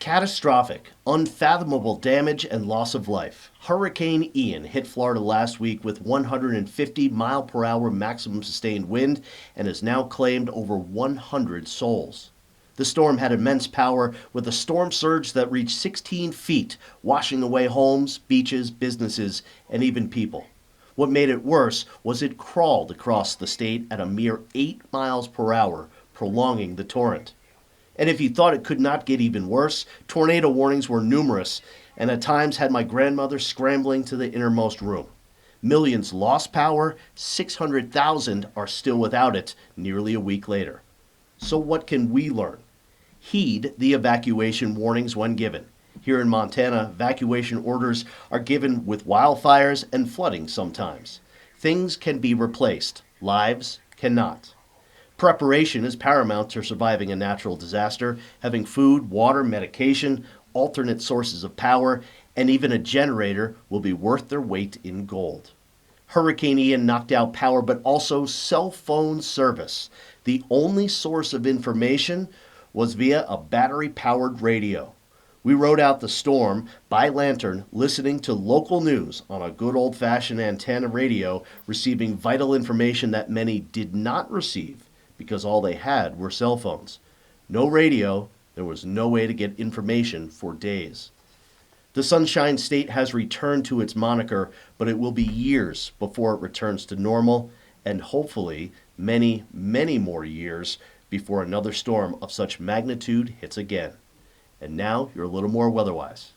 Catastrophic, unfathomable damage and loss of life. Hurricane Ian hit Florida last week with 150 mile per hour maximum sustained wind and has now claimed over 100 souls. The storm had immense power with a storm surge that reached 16 feet, washing away homes, beaches, businesses, and even people. What made it worse was it crawled across the state at a mere 8 miles per hour, prolonging the torrent. And if you thought it could not get even worse, tornado warnings were numerous and at times had my grandmother scrambling to the innermost room. Millions lost power, 600,000 are still without it nearly a week later. So what can we learn? Heed the evacuation warnings when given. Here in Montana, evacuation orders are given with wildfires and flooding sometimes. Things can be replaced, lives cannot. Preparation is paramount to surviving a natural disaster. Having food, water, medication, alternate sources of power, and even a generator will be worth their weight in gold. Hurricane Ian knocked out power, but also cell phone service. The only source of information was via a battery-powered radio. We rode out the storm by lantern, listening to local news on a good old-fashioned antenna radio, receiving vital information that many did not receive because all they had were cell phones. No radio, there was no way to get information for days. The Sunshine State has returned to its moniker, but it will be years before it returns to normal, and hopefully many, many more years before another storm of such magnitude hits again. And now you're a little more weather-wise.